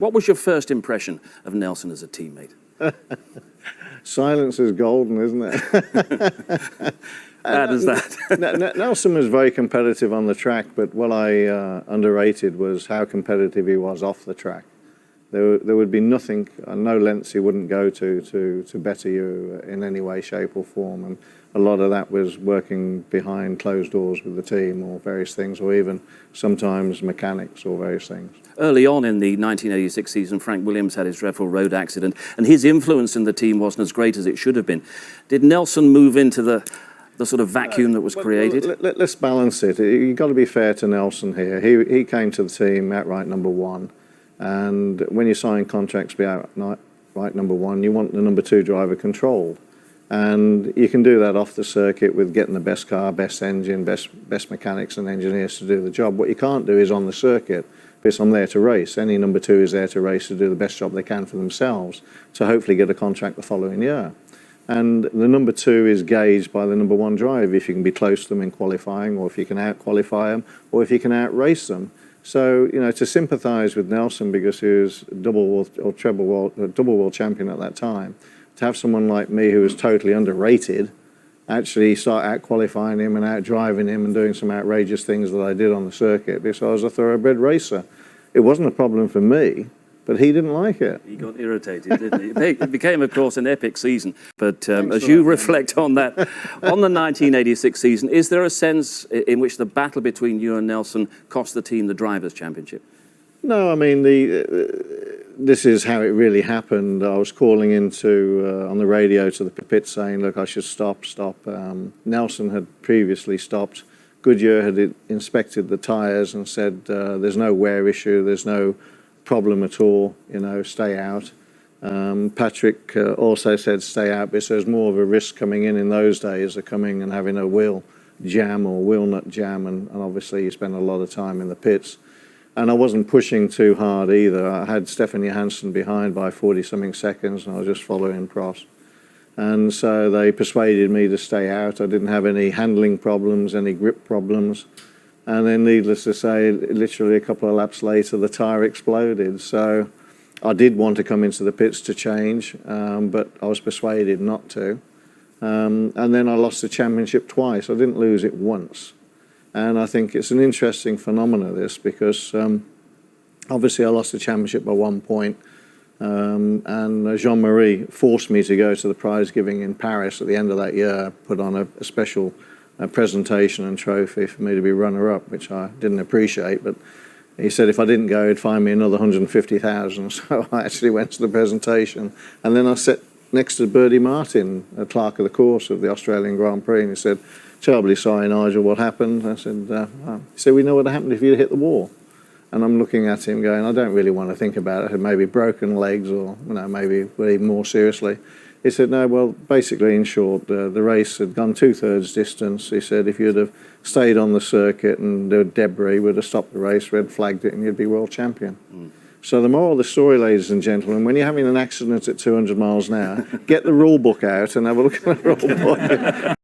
What was your first impression of Nelson as a teammate? Silence is golden, isn't it? Bad as that. Nelson was very competitive on the track, but what I underrated was how competitive he was off the track. There would be nothing, no lengths he wouldn't go to better you in any way, shape or form. And a lot of that was working behind closed doors with the team or various things, or even sometimes mechanics or various things. Early on in the 1986 season, Frank Williams had his dreadful road accident, and his influence in the team wasn't as great as it should have been. Did Nelson move into the sort of vacuum that was created? Let's balance it. You've got to be fair to Nelson here. He came to the team outright number one, and when you sign contracts to be outright number one, you want the number two driver controlled. And you can do that off the circuit with getting the best car, best engine, best mechanics and engineers to do the job. What you can't do is on the circuit, because I'm there to race. Any number two is there to race to do the best job they can for themselves to hopefully get a contract the following year. And the number two is gauged by the number one driver, if you can be close to them in qualifying, or if you can out-qualify them, or if you can out-race them. So, you know, to sympathise with Nelson, because he was double world champion at that time, to have someone like me who was totally underrated actually start out-qualifying him and out-driving him and doing some outrageous things that I did on the circuit because I was a thoroughbred racer. It wasn't a problem for me, but he didn't like it. He got irritated, didn't he? It became, of course, an epic season. But as you reflect on that, on the 1986 season, is there a sense in which the battle between you and Nelson cost the team the Drivers' Championship? No, I mean, this is how it really happened. I was calling into on the radio to the pit saying, look, I should stop. Nelson had previously stopped. Goodyear had inspected the tyres and said, there's no wear issue, there's no problem at all, you know, stay out. Patrick also said stay out because there's more of a risk coming in those days of coming and having a wheel jam or wheel nut jam, and obviously you spend a lot of time in the pits. And I wasn't pushing too hard either. I had Stefan Johansson behind by 40-something seconds, and I was just following Prost. And so they persuaded me to stay out. I didn't have any handling problems, any grip problems. And then, needless to say, literally a couple of laps later, the tyre exploded. So I did want to come into the pits to change, but I was persuaded not to. And then I lost the championship twice. I didn't lose it once. And I think it's an interesting phenomenon, this, because obviously I lost the championship by 1 point. And Jean-Marie forced me to go to the prize giving in Paris at the end of that year, put on a special presentation and trophy for me to be runner-up, which I didn't appreciate. But he said if I didn't go, he'd find me another 150,000. So I actually went to the presentation. And then I sat next to Bertie Martin, a clerk of the course of the Australian Grand Prix, and he said, terribly sorry, Nigel, what happened? I said, he said, we know what happened if you'd hit the wall. And I'm looking at him going, I don't really want to think about it. I had maybe broken legs or, you know, maybe even more seriously. He said, no, well, basically, in short, the race had gone 2/3 distance. He said, if you'd have stayed on the circuit and the debris would have stopped the race, red flagged it, and you'd be world champion. So the moral of the story, ladies and gentlemen, when you're having an accident at 200 miles an hour, get the rule book out and have a look at the rule book.